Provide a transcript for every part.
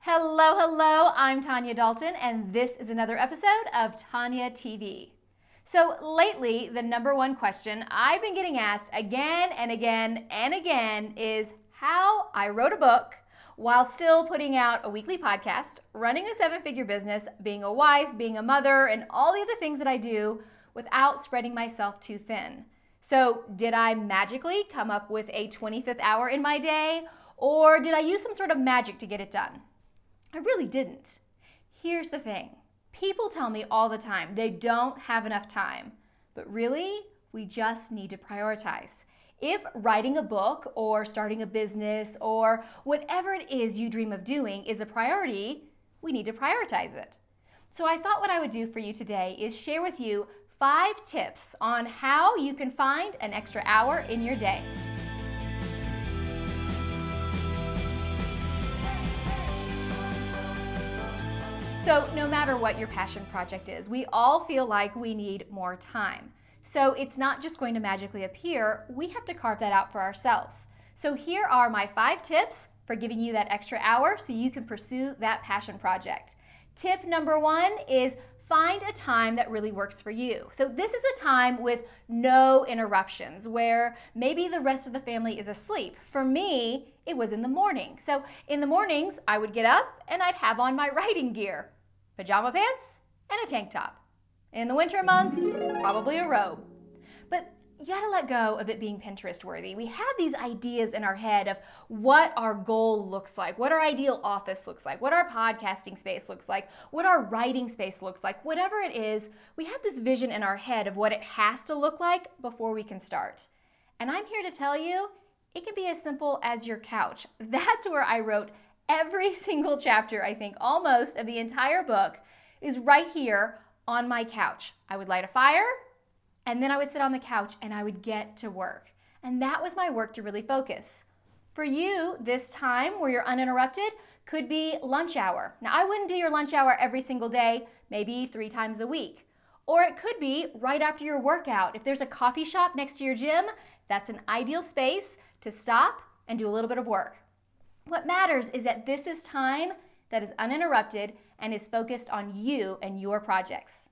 Hello, hello, I'm Tanya Dalton, and this is another episode of Tanya TV. So lately, the number one question I've been getting asked again and again and again is how I wrote a book while still putting out a weekly podcast, running a seven-figure business, being a wife, being a mother, and all the other things that I do without spreading myself too thin. So did I magically come up with a 25th hour in my day, or did I use some sort of magic to get it done? I really didn't. Here's the thing. People tell me all the time they don't have enough time, but really, we just need to prioritize. If writing a book or starting a business or whatever it is you dream of doing is a priority, we need to prioritize it. So I thought what I would do for you today is share with you 5 tips on how you can find an extra hour in your day. So no matter what your passion project is, we all feel like we need more time. So it's not just going to magically appear, we have to carve that out for ourselves. So here are my 5 tips for giving you that extra hour so you can pursue that passion project. Tip number 1 is find a time that really works for you. So this is a time with no interruptions where maybe the rest of the family is asleep. For me, it was in the morning. So in the mornings, I would get up and I'd have on my writing gear, pajama pants, and a tank top. In the winter months, probably a robe. But you gotta let go of it being Pinterest worthy. We have these ideas in our head of what our goal looks like, what our ideal office looks like, what our podcasting space looks like, what our writing space looks like. Whatever it is, we have this vision in our head of what it has to look like before we can start. And I'm here to tell you, it can be as simple as your couch. That's where I wrote every single chapter, I think almost, of the entire book is right here on my couch. I would light a fire, and then I would sit on the couch and I would get to work. And that was my work to really focus. For you, this time where you're uninterrupted could be lunch hour. Now, I wouldn't do your lunch hour every single day, maybe 3 times a week. Or it could be right after your workout. If there's a coffee shop next to your gym, that's an ideal space to stop and do a little bit of work. What matters is that this is time that is uninterrupted and is focused on you and your projects.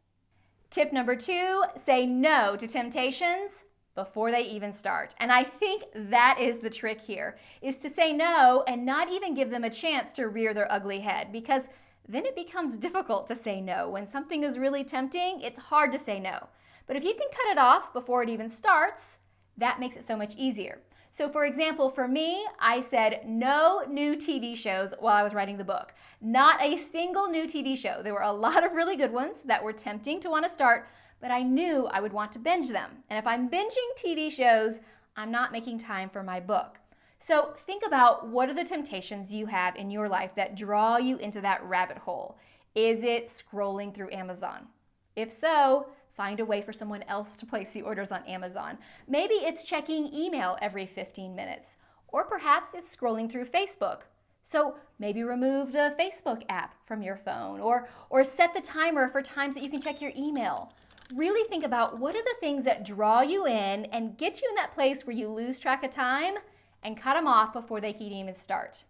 Tip number 2, say no to temptations before they even start. And I think that is the trick here, is to say no and not even give them a chance to rear their ugly head, because then it becomes difficult to say no. When something is really tempting, it's hard to say no. But if you can cut it off before it even starts, that makes it so much easier. So for example, for me, I said no new TV shows while I was writing the book. Not a single new TV show. There were a lot of really good ones that were tempting to want to start, but I knew I would want to binge them. And if I'm binging TV shows, I'm not making time for my book. So think about what are the temptations you have in your life that draw you into that rabbit hole. Is it scrolling through Amazon? If so, find a way for someone else to place the orders on Amazon. Maybe it's checking email every 15 minutes, or perhaps it's scrolling through Facebook. So maybe remove the Facebook app from your phone, or set the timer for times that you can check your email. Really think about what are the things that draw you in and get you in that place where you lose track of time, and cut them off before they can even start.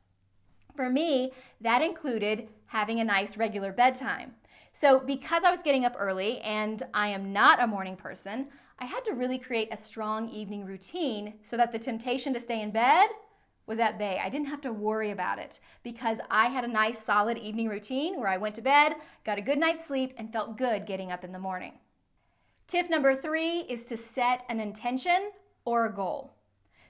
For me, that included having a nice regular bedtime. So because I was getting up early and I am not a morning person, I had to really create a strong evening routine so that the temptation to stay in bed was at bay. I didn't have to worry about it because I had a nice solid evening routine where I went to bed, got a good night's sleep, and felt good getting up in the morning. Tip number 3 is to set an intention or a goal.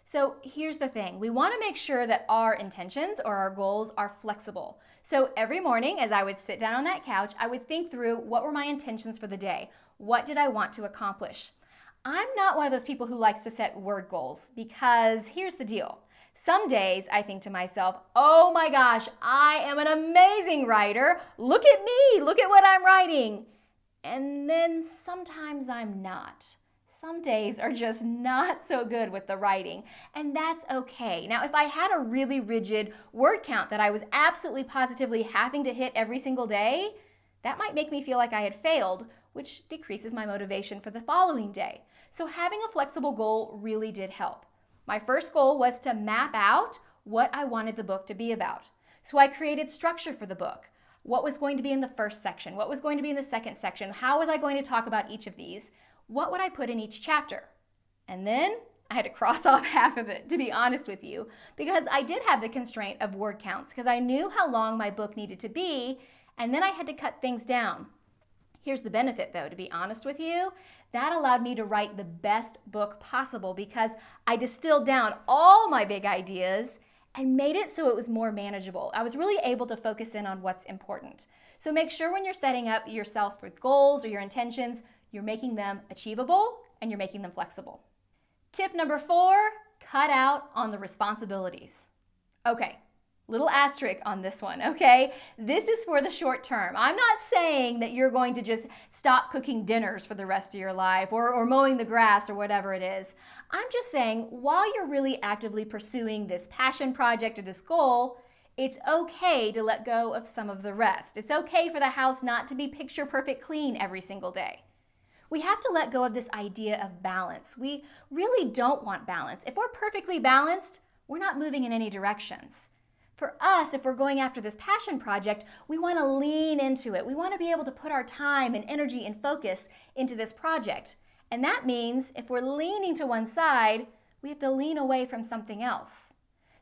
So here's the thing, we want to make sure that our intentions or our goals are flexible. So every morning as I would sit down on that couch, I would think through what were my intentions for the day? What did I want to accomplish? I'm not one of those people who likes to set word goals because here's the deal. Some days I think to myself, oh my gosh, I am an amazing writer. Look at me, look at what I'm writing. And then sometimes I'm not. Some days are just not so good with the writing, and that's okay. Now, if I had a really rigid word count that I was absolutely positively having to hit every single day, that might make me feel like I had failed, which decreases my motivation for the following day. So having a flexible goal really did help. My first goal was to map out what I wanted the book to be about. So I created structure for the book. What was going to be in the first section? What was going to be in the second section? How was I going to talk about each of these? What would I put in each chapter? And then I had to cross off half of it, to be honest with you, because I did have the constraint of word counts, because I knew how long my book needed to be, and then I had to cut things down. Here's the benefit, though, to be honest with you. That allowed me to write the best book possible because I distilled down all my big ideas and made it so it was more manageable. I was really able to focus in on what's important. So make sure when you're setting up yourself with goals or your intentions, you're making them achievable and you're making them flexible. Tip number 4, cut out on the responsibilities. Okay, little asterisk on this one, okay? This is for the short term. I'm not saying that you're going to just stop cooking dinners for the rest of your life or mowing the grass or whatever it is. I'm just saying while you're really actively pursuing this passion project or this goal, it's okay to let go of some of the rest. It's okay for the house not to be picture perfect clean every single day. We have to let go of this idea of balance. We really don't want balance. If we're perfectly balanced, we're not moving in any directions. For us, if we're going after this passion project, we want to lean into it. We want to be able to put our time and energy and focus into this project. And that means if we're leaning to one side, we have to lean away from something else.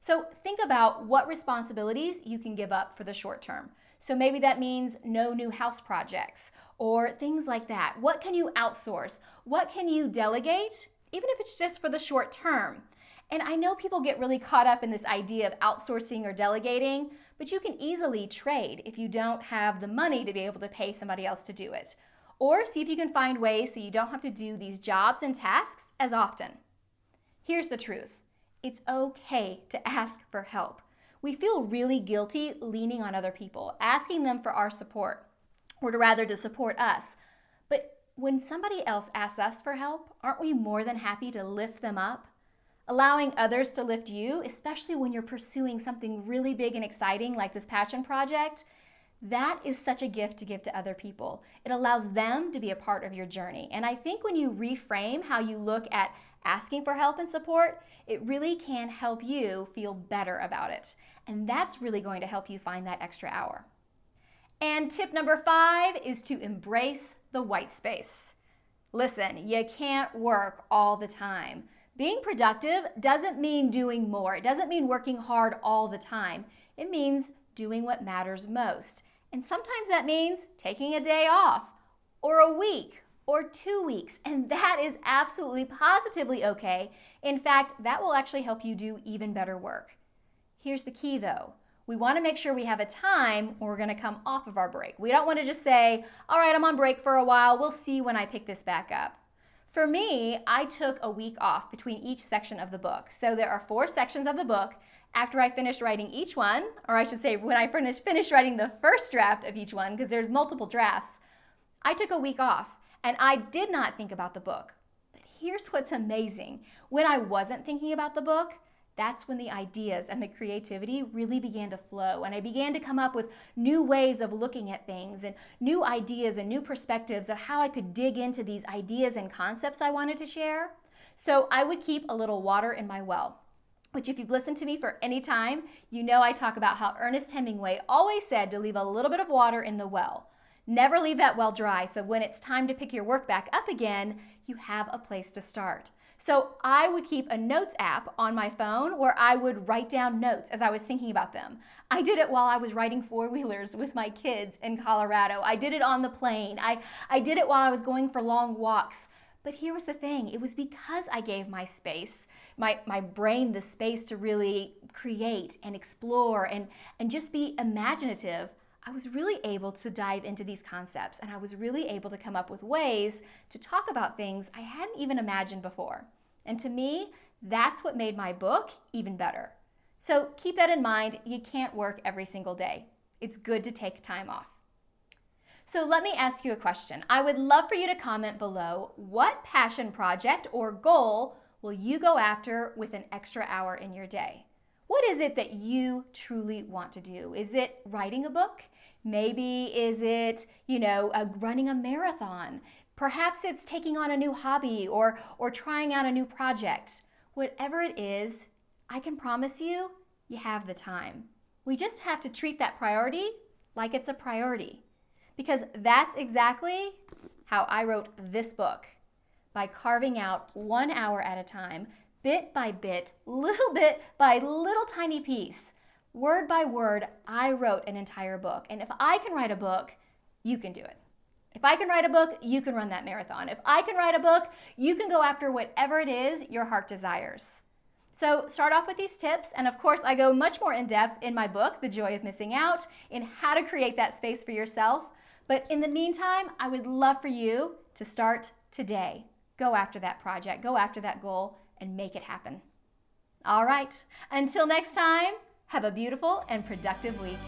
So think about what responsibilities you can give up for the short term. So maybe that means no new house projects or things like that. What can you outsource? What can you delegate, even if it's just for the short term? And I know people get really caught up in this idea of outsourcing or delegating, but you can easily trade if you don't have the money to be able to pay somebody else to do it. Or see if you can find ways so you don't have to do these jobs and tasks as often. Here's the truth. It's okay to ask for help. We feel really guilty leaning on other people, asking them for our support, or rather to support us. But when somebody else asks us for help, aren't we more than happy to lift them up? Allowing others to lift you, especially when you're pursuing something really big and exciting like this passion project, that is such a gift to give to other people. It allows them to be a part of your journey. And I think when you reframe how you look at asking for help and support, it really can help you feel better about it. And that's really going to help you find that extra hour. And tip number 5 is to embrace the white space. Listen, you can't work all the time. Being productive doesn't mean doing more. It doesn't mean working hard all the time. It means doing what matters most. And sometimes that means taking a day off, or a week, or 2 weeks. And that is absolutely positively okay. In fact, that will actually help you do even better work. Here's the key though. We want to make sure we have a time when we're going to come off of our break. We don't want to just say, all right, I'm on break for a while. We'll see when I pick this back up. For me, I took a week off between each section of the book. So there are 4 sections of the book. After I finished writing each one, or I should say when I finished writing the first draft of each one, because there's multiple drafts, I took a week off and I did not think about the book. But here's what's amazing. When I wasn't thinking about the book, that's when the ideas and the creativity really began to flow. And I began to come up with new ways of looking at things and new ideas and new perspectives of how I could dig into these ideas and concepts I wanted to share. So I would keep a little water in my well, which if you've listened to me for any time, you know I talk about how Ernest Hemingway always said to leave a little bit of water in the well. Never leave that well dry, so when it's time to pick your work back up again, you have a place to start. So I would keep a notes app on my phone where I would write down notes as I was thinking about them. I did it while I was riding 4-wheelers with my kids in Colorado. I did it on the plane. I did it while I was going for long walks. But here was the thing. It was because I gave my space, my brain the space to really create and explore and just be imaginative. I was really able to dive into these concepts, and I was really able to come up with ways to talk about things I hadn't even imagined before. And to me, that's what made my book even better. So keep that in mind. You can't work every single day. It's good to take time off. So let me ask you a question. I would love for you to comment below, what passion project or goal will you go after with an extra hour in your day? What is it that you truly want to do? Is it writing a book? Maybe is it, running a marathon? Perhaps it's taking on a new hobby or trying out a new project. Whatever it is, I can promise you, you have the time. We just have to treat that priority like it's a priority, because that's exactly how I wrote this book, by carving out 1 hour at a time, bit by bit by little tiny piece. Word by word, I wrote an entire book. And if I can write a book, you can do it. If I can write a book, you can run that marathon. If I can write a book, you can go after whatever it is your heart desires. So start off with these tips, and of course I go much more in depth in my book, The Joy of Missing Out, in how to create that space for yourself. But in the meantime, I would love for you to start today. Go after that project, go after that goal, and make it happen. All right, until next time, have a beautiful and productive week.